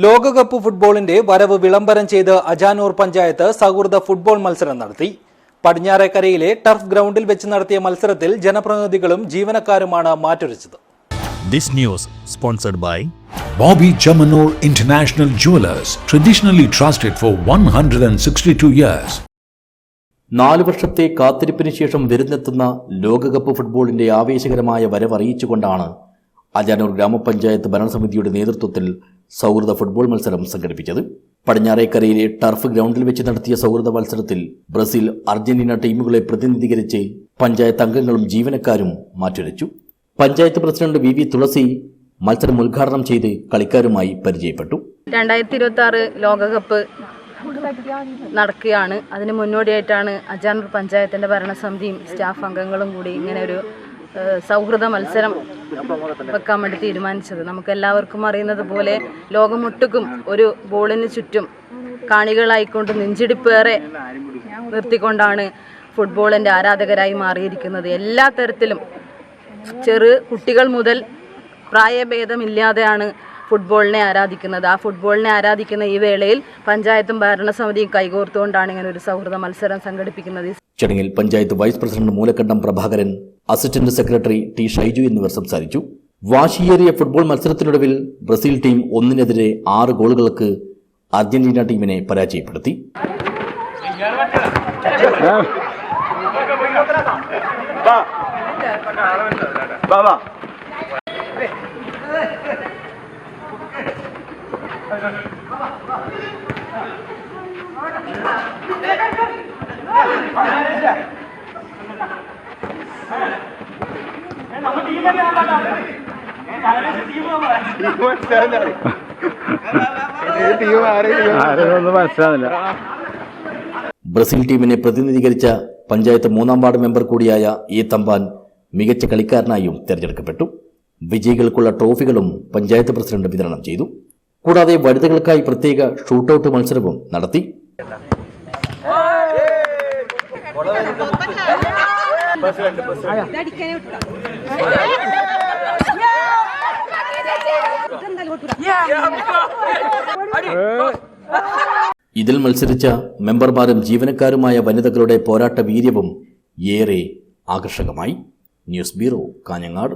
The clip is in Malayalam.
ലോകകപ്പ് ഫുട്ബോളിന്റെ വരവ് വിളംബരം ചെയ്ത് അജാനൂർ പഞ്ചായത്ത് സൗഹൃദ ഫുട്ബോൾ മത്സരം നടത്തി. പടിഞ്ഞാറേക്കരയിലെ ടർഫ് ഗ്രൗണ്ടിൽ വെച്ച് നടത്തിയ മത്സരത്തിൽ ജനപ്രതിനിധികളും ജീവനക്കാരുമാണ് മാറ്റുരച്ചത്. This news sponsored by Bobby Chamanur International Jewelers, traditionally trusted for 162 years. 4 വർഷത്തെ കാത്തിരിപ്പിന് ശേഷം വിരുന്നെത്തുന്ന ലോകകപ്പ് ഫുട്ബോളിന്റെ ആവേശകരമായ വരവറിയിച്ചുകൊണ്ടാണ് അജാനൂർ ഗ്രാമപഞ്ചായത്ത് ഭരണസമിതിയുടെ നേതൃത്വത്തിൽ സൗഹൃദ ഫുട്ബോൾ മത്സരം സംഘടിപ്പിച്ചത്. പടിഞ്ഞാറേക്കരയിലെ ടർഫ് ഗ്രൗണ്ടിൽ വെച്ച് നടത്തിയ സൗഹൃദ മത്സരത്തിൽ ബ്രസീൽ, അർജന്റീന ടീമുകളെ പ്രതിനിധീകരിച്ച് പഞ്ചായത്ത് അംഗങ്ങളും ജീവനക്കാരും മാറ്റുരച്ചു. പഞ്ചായത്ത് പ്രസിഡന്റ് വി തുളസി മത്സരം ഉദ്ഘാടനം ചെയ്ത് കളിക്കാരുമായി പരിചയപ്പെട്ടു. 2026 ലോകകപ്പ് നടക്കുകയാണ്. അതിന് മുന്നോടിയായിട്ടാണ് അജാനൂർ പഞ്ചായത്തിൻ്റെ ഭരണസമിതിയും സ്റ്റാഫ് അംഗങ്ങളും കൂടി ഇങ്ങനെ ഒരു സൗഹൃദ മത്സരം വെക്കാൻ വേണ്ടി തീരുമാനിച്ചത്. നമുക്ക് എല്ലാവർക്കും അറിയുന്നത് പോലെ ലോകമൊട്ടുക്കും ഒരു ബോളിന് ചുറ്റും കാണികളായിക്കൊണ്ട് നെഞ്ചിടിപ്പേറെ നിർത്തിക്കൊണ്ടാണ് ഫുട്ബോളിൻ്റെ ആരാധകരായി മാറിയിരിക്കുന്നത്. എല്ലാ തരത്തിലും ചെറു കുട്ടികൾ മുതൽ പ്രായഭേദമില്ലാതെയാണ് ഫുട്ബോളിനെ ആരാധിക്കുന്നത്. ആ ഫുട്ബോളിനെ ആരാധിക്കുന്ന ഈ വേളയിൽ പഞ്ചായത്തും ഭരണസമിതിയും കൈകോർത്തുകൊണ്ടാണ് ഇങ്ങനെ ഒരു സൗഹൃദ മത്സരം സംഘടിപ്പിക്കുന്നത്. ചടങ്ങിൽ panchayat vice president Moolakkandam Prabhakaran, assistant secretary T Shaiju എന്നിവർ സംസാരിച്ചു. വാശിയേറിയ ഫുട്ബോൾ മത്സരത്തിനൊടുവിൽ ബ്രസീൽ ടീം 1-നെതിരെ 6 ഗോളുകൾക്ക് അർജന്റീന ടീമിനെ പരാജയപ്പെടുത്തി. ബ്രസീൽ ടീമിനെ പ്രതിനിധീകരിച്ച പഞ്ചായത്ത് 3-ാം വാർഡ് മെമ്പർ കൂടിയായ എ തമ്പാൻ മികച്ച കളിക്കാരനായും തെരഞ്ഞെടുക്കപ്പെട്ടു. വിജയികൾക്കുള്ള ട്രോഫികളും പഞ്ചായത്ത് പ്രസിഡന്റ് വിതരണം ചെയ്തു. കൂടാതെ വനിതകൾക്കായി പ്രത്യേക ഷൂട്ടൌട്ട് മത്സരവും നടത്തി. ഇതിൽ മത്സരിച്ച മെമ്പർമാരും ജീവനക്കാരുമായ വനിതകളുടെ പോരാട്ട വീര്യവും ഏറെ ആകർഷകമായി. News bureau, Kanhangad.